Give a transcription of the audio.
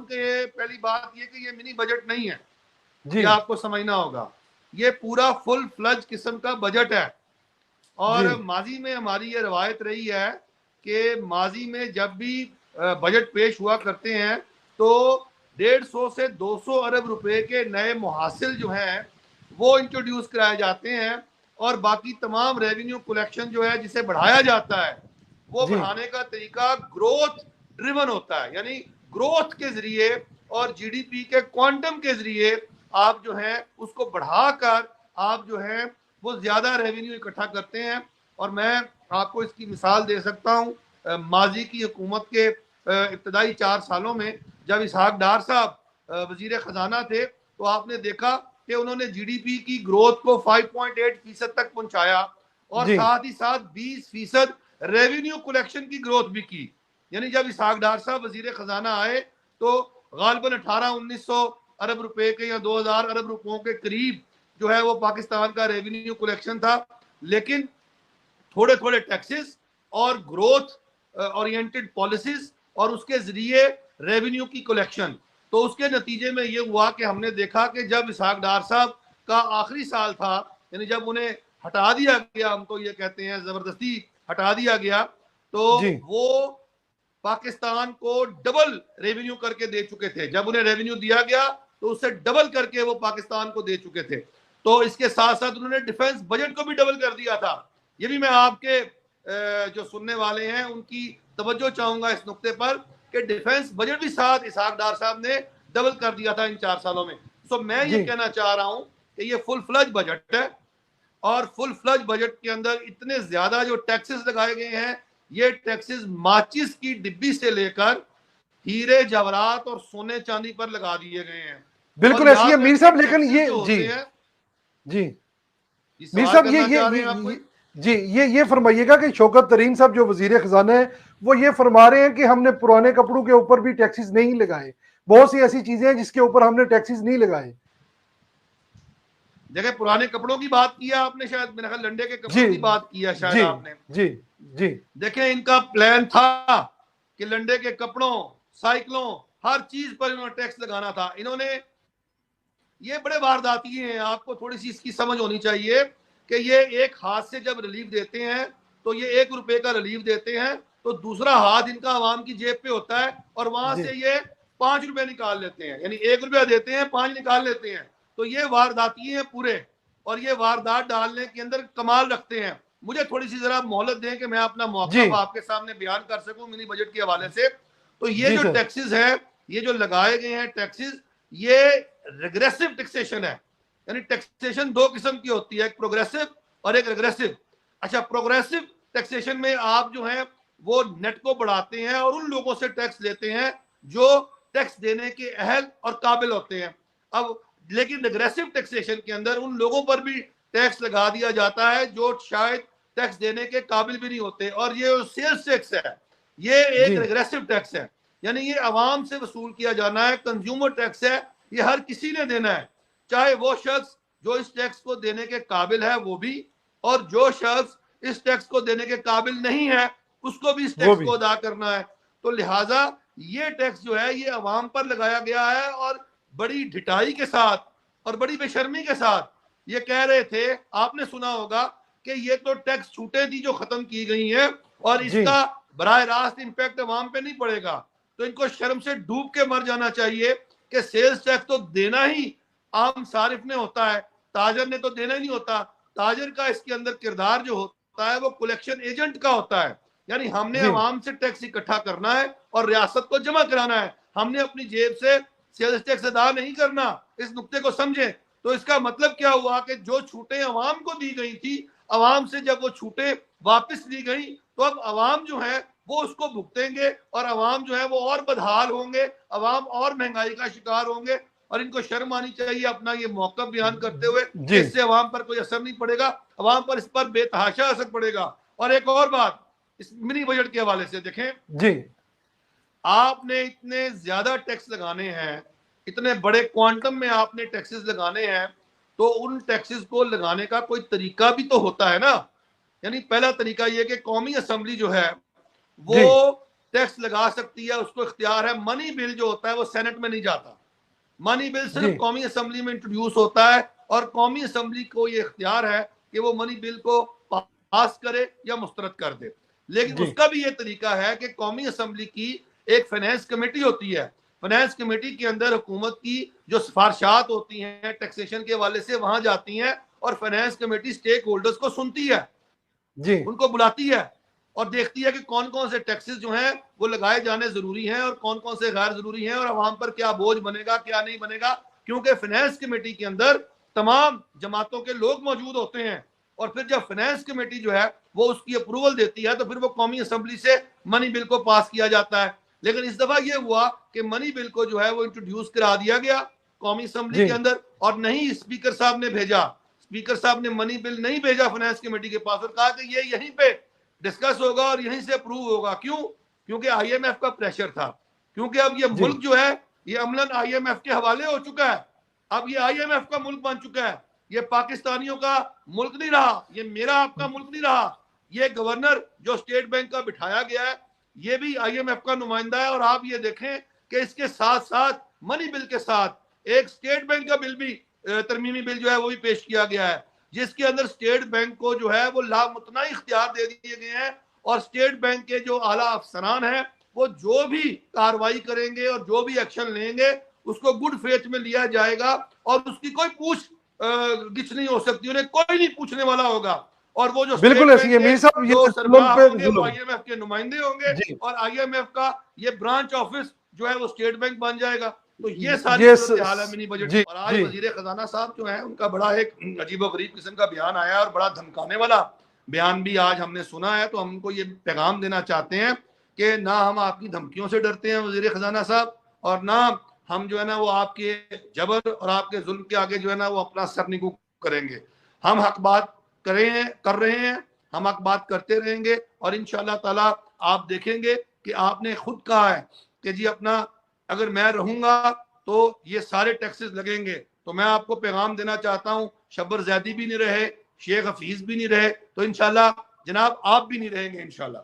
क्योंकि पहली बात ये कि ये मिनी बजट नहीं है, जी ये आपको समझना होगा, ये पूरा फुल फ्लज किस्म का बजट है। और माजी में हमारी ये रवायत रही है कि माजी में जब भी बजट पेश हुआ करते हैं तो 150 से 200 अरब रुपए के नए मुहासिल जो हैं वो इंट्रोड्यूस कराए जाते हैं, और बाकी तमाम रेवेन्यू कलेक्शन जो है जिसे बढ़ाया जाता है वो जी बढ़ाने का तरीका ग्रोथ ड्रिवन होता है, यानी ग्रोथ के जरिए और जीडीपी के क्वांटम के जरिए आप जो है उसको बढ़ाकर आप जो है वो ज्यादा रेवेन्यू इकट्ठा करते हैं। और मैं आपको इसकी मिसाल दे सकता हूँ माजी की हुकूमत के इब्तदाई 4 सालों में जब इसहाक डार साहब वजीर खजाना थे तो आपने देखा कि उन्होंने जीडीपी की ग्रोथ को 5.8% तक पहुंचाया और साथ ही साथ 20% रेवेन्यू कलेक्शन की ग्रोथ भी की। यानी जब इसहाक डार साहब वजीर खजाना आए तो गालबन 1800-1900 अरब रुपए के या 2000 अरब रुपयों के करीब जो है वो पाकिस्तान का रेवेन्यू कलेक्शन था, लेकिन थोड़े थोड़े टैक्सेस और ग्रोथ ओरिएंटेड पॉलिसीज और उसके जरिए रेवेन्यू की कलेक्शन, तो उसके नतीजे में ये हुआ कि हमने देखा कि जब इसहाक डार साहब का आखिरी साल था, यानी जब उन्हें हटा दिया गया, हम तो ये कहते हैं जबरदस्ती हटा दिया गया, तो वो पाकिस्तान को डबल रेवेन्यू करके दे चुके थे। जब उन्हें रेवेन्यू दिया गया तो उससे डबल करके वो पाकिस्तान को दे चुके थे। तो इसके साथ साथ उन्होंने डिफेंस बजट को भी डबल कर दिया था। ये भी मैं आपके जो सुनने वाले हैं उनकी तवज्जो चाहूंगा इस नुक्ते पर कि डिफेंस बजट भी साथ इसहाक डार साहब ने डबल कर दिया था इन 4 सालों में। सो मैं ये कहना चाह रहा हूं कि ये फुल फ्लज बजट है, और फुल फ्लज बजट के अंदर इतने ज्यादा जो टैक्सेस लगाए गए हैं, ये टैक्सेस माचिस की डिब्बी से लेकर हीरे जवाहरात और सोने चांदी पर लगा दिए गए हैं। बिल्कुल ऐसी है मीर साहब, लेकिन ये जी मीर साहब ये फरमाइएगा कि शौकत तरीन साहब जो वजीर खजाना है वो ये फरमा रहे हैं कि हमने पुराने कपड़ों के ऊपर भी टैक्सेस नहीं लगाए, बहुत सी ऐसी चीजें हैं जिसके ऊपर हमने टैक्सेस नहीं लगाए। देखिए पुराने कपड़ों की बात किया आपने, शायद मेरे ख्याल लंडे के कपड़ों की बात किया शायद आपने। जी जी देखें इनका प्लान था कि लंडे के कपड़ों, साइकिलों, हर चीज पर इन्होंने टैक्स लगाना था। इन्होंने ये बड़े वारदाती हैं, आपको थोड़ी सी इसकी समझ होनी चाहिए कि ये एक हाथ से जब रिलीफ देते हैं तो ये 1 रुपए का रिलीफ देते हैं, तो दूसरा हाथ इनका आवाम की जेब पे होता है और वहां से ये 5 रुपए निकाल लेते हैं, यानी 1 रुपया देते हैं 5 निकाल लेते हैं। तो ये वारदाती हैं पूरे, और ये वारदात डालने के अंदर कमाल रखते हैं। मुझे थोड़ी सी जरा मोहलत दें कि मैं अपना मौक़िफ़ आपके सामने बयान कर सकूं मिनी बजट के हवाले से। तो ये जो टैक्सेस है, ये जो लगाए गए हैं टैक्सेस, ये रिग्रेसिव टैक्सेशन है। यानी टैक्सेशन 2 किस्म की होती है, एक प्रोग्रेसिव और एक रिग्रेसिव। अच्छा, प्रोग्रेसिव टैक्सेशन में आप जो है वो नेट को बढ़ाते हैं और उन लोगों से टैक्स लेते हैं जो टैक्स देने के अहल और काबिल होते हैं। अब लेकिन रिग्रेसिव टैक्सेशन के अंदर उन लोगों पर भी टैक्स लगा दिया जाता है जो शायद टैक्स देने के काबिल भी नहीं होते। और ये सेल्स टैक्स है, ये एक रिग्रेसिव टैक्स है, यानी ये आवाम से वसूल किया जाना है, कंज्यूमर टैक्स है, ये हर किसी ने देना है, चाहे वो शख्स जो इस टैक्स को देने के काबिल है वो भी, और जो शख्स इस टैक्स को देने के काबिल नहीं है उसको भी इस टैक्स को अदा करना है। तो लिहाजा ये टैक्स जो है ये अवाम पर लगाया गया है, और बड़ी ढिठाई के साथ और बड़ी बेशर्मी के साथ ये कह रहे थे, आपने सुना होगा कि ये तो टैक्स छूटें थी जो खत्म की गई हैं और इसका बराह रास्त इंपैक्ट अवाम पे नहीं पड़ेगा। तो इनको शर्म से डूब के मर जाना चाहिए कि सेल्स टैक्स तो देना ही आम सारिफ ने होता है, ताजर ने तो देना ही नहीं होता। ताजर का इसके अंदर किरदार जो होता है वो कलेक्शन एजेंट का होता है, यानी हमने अवाम से टैक्स इकट्ठा करना है और रियासत को जमा कराना है, हमने अपनी जेब से सेल्स टैक्स अदा नहीं करना। इस नुक्ते को समझे। तो इसका मतलब क्या हुआ कि जो छूटें अवाम को दी गई थी, अवाम से जब वो छूटें वापस ली गई तो अब अवाम जो है वो उसको भुगतेंगे और अवाम जो है वो और बदहाल होंगे, अवाम और महंगाई का शिकार होंगे। और इनको शर्म आनी चाहिए अपना ये मौका बयान करते हुए, इससे अवाम पर कोई असर नहीं पड़ेगा, अवाम पर इस पर बेतहाशा असर पड़ेगा। और एक और बात इस मिनी बजट के हवाले से देखें जी, आपने इतने ज्यादा टैक्स लगाने हैं, इतने बड़े क्वांटम में आपने टैक्सेस लगाने हैं, तो उन टैक्सेस को लगाने का कोई तरीका भी तो होता है ना। यानी पहला तरीका यह कि कौमी असेंबली जो है वो टैक्स लगा सकती है, उसको इख्तियार है। मनी बिल जो होता है वो सेनेट में नहीं जाता, मनी बिल सिर्फ कौमी असम्बली में इंट्रोड्यूस होता है और कौमी असम्बली को ये इख्तियार है कि वो मनी बिल को पास करे या मुस्तरद कर दे। लेकिन उसका भी ये तरीका है कि कौमी असम्बली की एक फाइनेंस कमेटी होती है, फाइनेंस कमेटी के अंदर हुकूमत की जो सिफारिशात होती हैं टैक्सेशन के हवाले से वहां जाती हैं और फाइनेंस कमेटी स्टेक होल्डर्स को सुनती है जी, उनको बुलाती है और देखती है कि कौन कौन से टैक्सेस जो हैं वो लगाए जाने जरूरी हैं और कौन कौन से गैर जरूरी हैं और अवाम पर क्या बोझ बनेगा क्या नहीं बनेगा, क्योंकि फाइनेंस कमेटी के अंदर तमाम जमातों के लोग मौजूद होते हैं। और फिर जब फाइनेंस कमेटी जो है वो उसकी अप्रूवल देती है तो फिर वो कौमी असम्बली से मनी बिल को पास किया जाता है। लेकिन इस दफा ये हुआ कि मनी बिल को जो है वो इंट्रोड्यूस करा दिया गया कौमी असम्बली के अंदर और नहीं स्पीकर साहब ने भेजा, स्पीकर साहब ने मनी बिल नहीं भेजा फाइनेंस कमेटी के पास और कहा कि ये यहीं पे डिस्कस होगा और यहीं से अप्रूव होगा। क्यों? क्योंकि आईएमएफ का प्रेशर था, क्योंकि अब ये मुल्क जो है ये अमलन आईएमएफ के हवाले हो चुका है। अब ये आईएमएफ का मुल्क बन चुका है, ये पाकिस्तानियों का मुल्क नहीं रहा, ये मेरा आपका मुल्क नहीं रहा। ये गवर्नर जो स्टेट बैंक का बिठाया गया है ये भी आईएमएफ का नुमाइंदा है। और आप ये देखें कि इसके साथ साथ मनी बिल के साथ एक स्टेट बैंक का बिल भी तरमीमी बिल जो है वो भी पेश किया गया है, जिसके अंदर स्टेट बैंक को जो है वो लामुतनाई इख्तियार दे दिए गए हैं और स्टेट बैंक के जो आला अफसरान हैं वो जो भी कार्रवाई करेंगे और जो भी एक्शन लेंगे उसको गुड फेथ में लिया जाएगा और उसकी कोई पूछ गिछ नहीं हो सकती, उन्हें कोई नहीं पूछने वाला होगा। और वो जो बिल्कुल ऐसी है मीर साहब, ये आईएमएफ के नुमाइंदे होंगे और आईएमएफ का ये ब्रांच ऑफिस जो है वो स्टेट बैंक बन जाएगा। तो ये सारी हाल है मिनी बजट। और आज वजीर खजाना साहब जो है उनका बड़ा एक अजीबोगरीब किस्म का बयान आया और बड़ा धमकाने वाला बयान भी आज हमने सुना है। तो हम उनको ये पैगाम देना चाहते हैं कि ना हम आपकी धमकियों से डरते हैं वजीर खजाना साहब, और ना हम जो है ना वो आपके जबर और आपके जुल्म के आगे जो है ना वो अपना सर निकू करेंगे। हम हक बात कर रहे हैं, हम हक बात करते रहेंगे और इंशाअल्लाह ताला आप देखेंगे कि आपने खुद कहा है कि जी अपना अगर मैं रहूंगा तो ये सारे टैक्सेस लगेंगे। तो मैं आपको पैगाम देना चाहता हूं शब्बर ज़ैदी भी नहीं रहे, शेख हफीज भी नहीं रहे, तो इंशाअल्लाह जनाब आप भी नहीं रहेंगे इंशाअल्लाह।